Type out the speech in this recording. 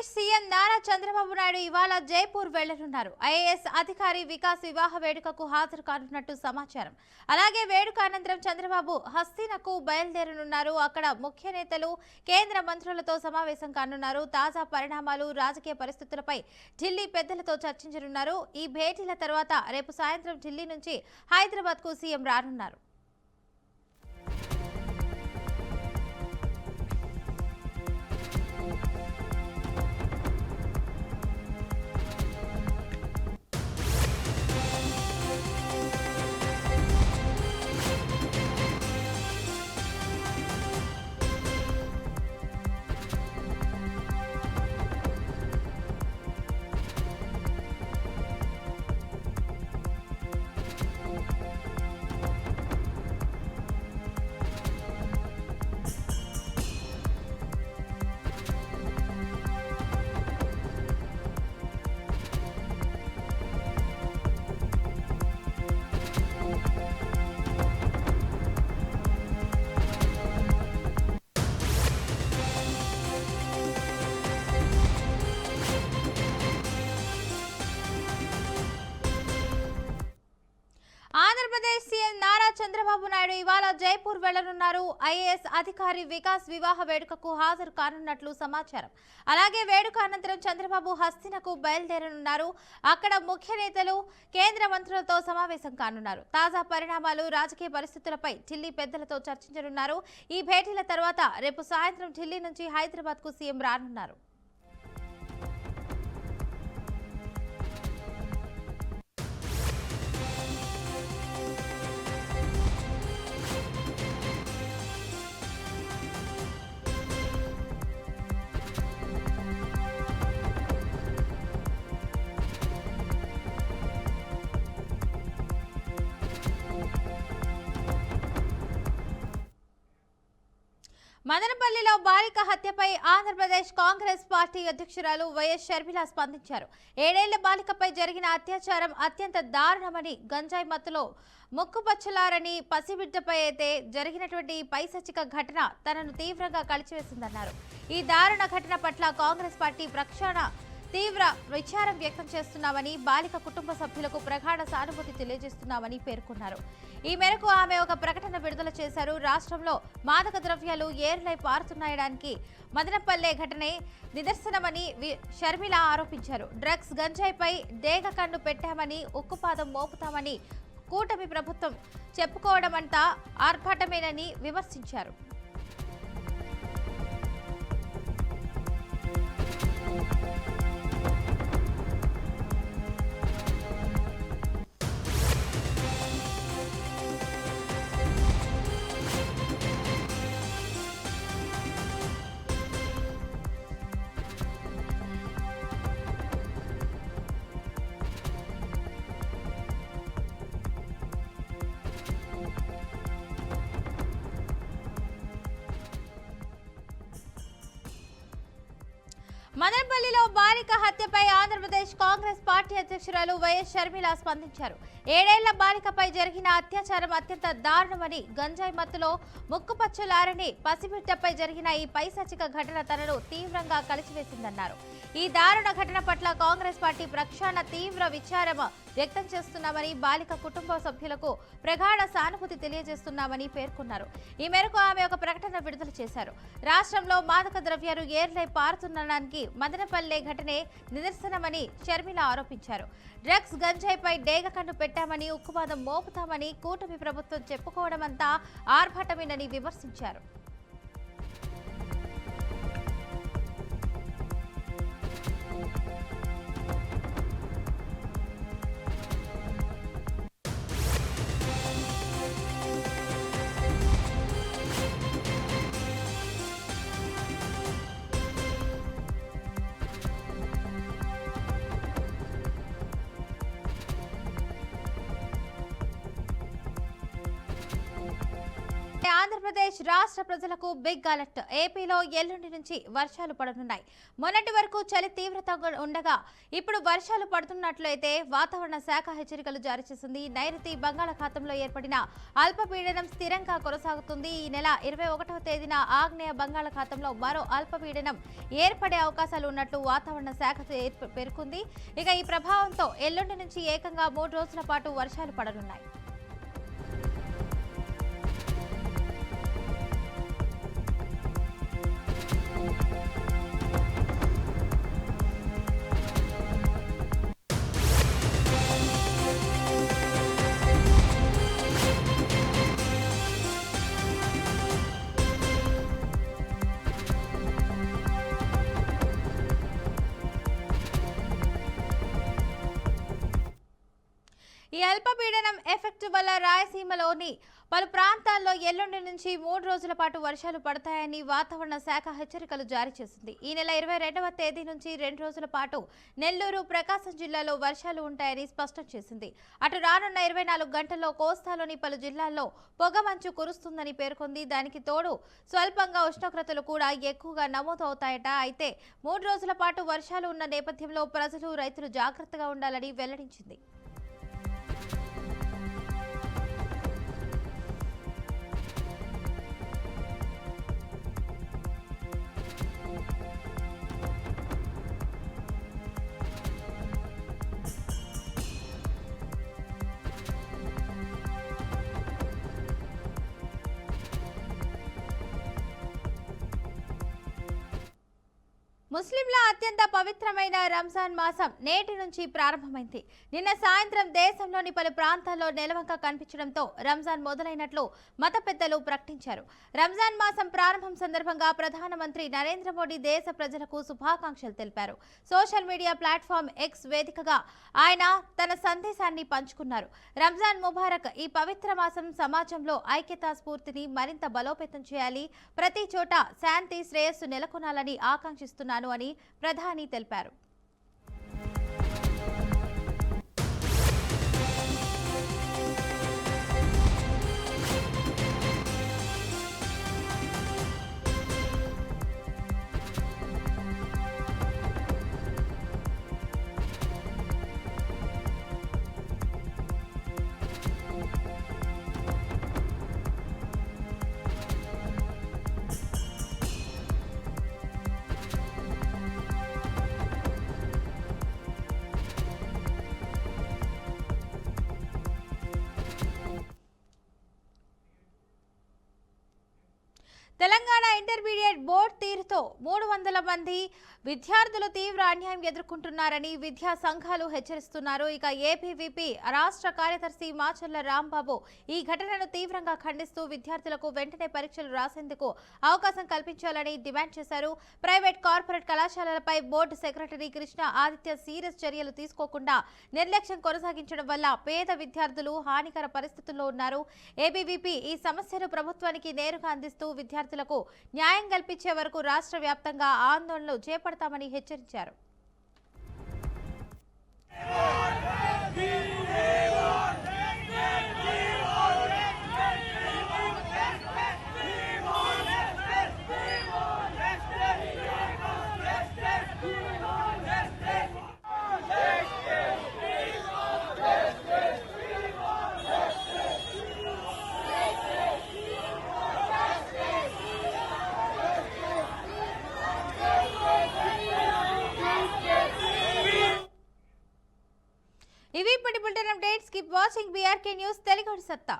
Andhra Pradesh CM Nara Chandrababu Naidu ఇవాళ Jaipur వెళ్లనున్నారు. IAS అధికారి వికాస్ వివాహ వేడుకకు హాజరు కానున్నట్టు సమాచారం. అలాగే వేడుక అనంతరం చంద్రబాబు హస్తీనకు బయలుదేరనున్నారు. అక్కడ ముఖ్య నేతలు, కేంద్ర మంత్రులతో సమావేశం కానున్నారు. తాజా పరిణామాలు, రాజకీయ పరిస్థితులపై ఢిల్లీ పెద్దలతో చర్చించనున్నారు. ఈ భేటీల తర్వాత రేపు సాయంత్రం ఢిల్లీ నుంచి హైదరాబాద్కు సీఎం రానున్నారు. ఆంధ్రప్రదేశ్ సీఎం నారా చంద్రబాబు నాయుడు ఇవాళ జైపూర్ వెళ్లనున్నారు. ఐఏఎస్ అధికారి వికాస్ వివాహ వేడుకకు హాజరు కానున్నట్లు సమాచారం. అలాగే వేడుక అనంతరం చంద్రబాబు హస్తీనకు బయలుదేరనున్నారు. అక్కడ ముఖ్య నేతలు, కేంద్ర మంత్రులతో సమావేశం కానున్నారు. తాజా పరిణామాలు, రాజకీయ పరిస్థితులపై ఢిల్లీ పెద్దలతో చర్చించనున్నారు. ఈ భేటీల తర్వాత రేపు సాయంత్రం ఢిల్లీ నుంచి హైదరాబాద్కు సీఎం రానున్నారు. మదనపల్లిలో బాలిక హత్యపై ఆంధ్రప్రదేశ్ కాంగ్రెస్ పార్టీ అధ్యక్షురాలు వైఎస్ షర్మిల స్పందించారు. 7 ఏళ్ల బాలికపై జరిగిన అత్యాచారం అత్యంత దారుణమని, గంజాయి మత్తులో ముక్కుపచ్చలారని పసిబిడ్డపై అయితే జరిగినటువంటి పైశాచిక ఘటన తనను తీవ్రంగా కలిచివేసిందన్నారు. ఈ దారుణ ఘటన పట్ల కాంగ్రెస్ పార్టీ పక్షాన తీవ్ర విచారం వ్యక్తం చేస్తున్నామని, బాలిక కుటుంబ సభ్యులకు ప్రగాఢ సానుభూతి తెలియజేస్తున్నామని పేర్కొన్నారు. ఈ మేరకు ఆమె ఒక ప్రకటన విడుదల చేశారు. రాష్ట్రంలో మాదక ద్రవ్యాలు ఏర్లై పారుతున్నాయడానికి మదనపల్లె ఘటనే నిదర్శనమని షర్మిల ఆరోపించారు. డ్రగ్స్, గంజాయిపై డేగ కన్ను పెట్టామని, ఉక్కుపాదం మోపుతామని కూటమి ప్రభుత్వం చెప్పుకోవడమంతా ఆర్భాటమేనని విమర్శించారు. మదనపల్లిలో బాలిక హత్యపై ఆంధ్రప్రదేశ్ కాంగ్రెస్ పార్టీ అధ్యక్షురాలు వైఎస్ షర్మిల స్పందించారు. 7 ఏళ్ల బాలికపై జరిగిన అత్యాచారం అత్యంత దారుణమని, గంజాయి మత్తులో ముక్కుపచ్చలారని పసిబిడ్డపై జరిగిన ఈ పైశాచిక ఘటన తనను తీవ్రంగా కలిచివేసిందన్నారు. ఈ దారుణ ఘటన పట్ల కాంగ్రెస్ పార్టీ పక్షాన తీవ్ర విచారం వ్యక్తం చేస్తున్నామని, బాలిక కుటుంబ సభ్యులకు ప్రగాఢ సానుభూతి తెలియజేస్తున్నామని పేర్కొన్నారు. ఈ మేరకు ఆమె ఒక ప్రకటన విడుదల చేశారు. రాష్ట్రంలో మాదక ద్రవ్యాలు ఏర్లై పారుతుండడానికి మదనపల్లె ఘటనే నిదర్శనమని షర్మిల ఆరోపించారు. డ్రగ్స్, గంజాయిపై డేగ కన్ను పెట్టామని, ఉక్కుపాదం మోపుతామని కూటమి ప్రభుత్వం చెప్పుకోవడమంతా ఆర్భాటమేనని విమర్శించారు. ఆంధ్రప్రదేశ్ రాష్ట్ర ప్రజలకు బిగ్ అలర్ట్. ఏపీలో ఎల్లుండి నుంచి వర్షాలు పడనున్నాయి. మొన్నటి వరకు చలి తీవ్రత ఉండగా ఇప్పుడు వర్షాలు పడుతున్నట్లయితే వాతావరణ శాఖ హెచ్చరికలు జారీ చేసింది. నైరుతి బంగాళాఖాతంలో ఏర్పడిన అల్పపీడనం స్థిరంగా కొనసాగుతుంది. ఈ నెల 21వ తేదీన ఆగ్నేయ బంగాళాఖాతంలో మరో అల్పపీడనం ఏర్పడే అవకాశాలు ఉన్నట్లు వాతావరణ శాఖ పేర్కొంది. ఇక ఈ ప్రభావంతో ఎల్లుండి నుంచి ఏకంగా 3 రోజుల పాటు వర్షాలు పడనున్నాయి. ఈ అల్పపీడనం ఎఫెక్ట్ వల్ల రాయలసీమలోని పలు ప్రాంతాల్లో ఎల్లుండి నుంచి 3 రోజుల పాటు వర్షాలు పడతాయని వాతావరణ శాఖ హెచ్చరికలు జారీ చేసింది. ఈ నెల 22వ తేదీ నుంచి 2 రోజుల పాటు నెల్లూరు, ప్రకాశం జిల్లాలో వర్షాలు ఉంటాయని స్పష్టం చేసింది. అటు రానున్న 24 గంటల్లో కోస్తాలోని పలు జిల్లాల్లో పొగమంచు కురుస్తుందని పేర్కొంది. దానికి తోడు స్వల్పంగా ఉష్ణోగ్రతలు కూడా ఎక్కువగా నమోదవుతాయట. అయితే 3 రోజుల పాటు వర్షాలు ఉన్న నేపథ్యంలో ప్రజలు, రైతులు జాగ్రత్తగా ఉండాలని వెల్లడించింది. ముస్లింల అత్యంత పవిత్రమైన రంజాన్ మాసం నేటి నుంచి ప్రారంభమైంది. నిన్న సాయంత్రం దేశంలోని పలు ప్రాంతాల్లో నెలవంక కనిపించడంతో రంజాన్ మొదలైనట్లు మత పెద్దలు ప్రకటించారు. రంజాన్ మాసం ప్రారంభం సందర్భంగా ప్రధానమంత్రి నరేంద్ర మోడీ దేశ ప్రజలకు శుభాకాంక్షలు తెలిపారు. సోషల్ మీడియా ప్లాట్ఫామ్ ఎక్స్ వేదికగా ఆయన తన సందేశాన్ని పంచుకున్నారు. రంజాన్ ముబారక్. ఈ పవిత్ర మాసం సమాజంలో ఐక్యతా స్ఫూర్తిని మరింత బలోపేతం చేయాలి, ప్రతి చోట శాంతి, శ్రేయస్సు నెలకొనాలని ఆకాంక్షిస్తున్నారు అని ప్రధాని తెలిపారు. తెలంగాణ ఇంటర్మీడియట్ బోర్డు తీరుతో 300 మంది విద్యార్థులు తీవ్ర అన్యాయం ఎదుర్కొంటున్నారని విద్యా సంఘాలు హెచ్చరిస్తున్నారు. ఇక ఏపీవీపీ రాష్ట్ర కార్యదర్శి మాచర్ల రాంబాబు ఈ ఘటనను తీవ్రంగా ఖండిస్తూ విద్యార్థులకు వెంటనే పరీక్షలు రాసేందుకు అవకాశం కల్పించాలని డిమాండ్ చేశారు. ప్రైవేట్, కార్పొరేట్ కళాశాలలపై board secretary Krishna Aditya serious చర్యలు తీసుకోకుండా నిర్లక్ష్యం కొనసాగించడం వల్ల పేద విద్యార్థులు హానికర పరిస్థితుల్లో ఉన్నారు. ఏబీవీపీ ఈ సమస్యను ప్రభుత్వానికి నేరుగా అందిస్తూ విద్యార్థులకు న్యాయం కల్పించే వరకు రాష్ట్ర వ్యాప్తంగా ఆందోళనలు చేపడతామని హెచ్చరించారు. ఇవి ఇప్పటి bulletin updates. Keep watching BRK news Telugu సత్తా.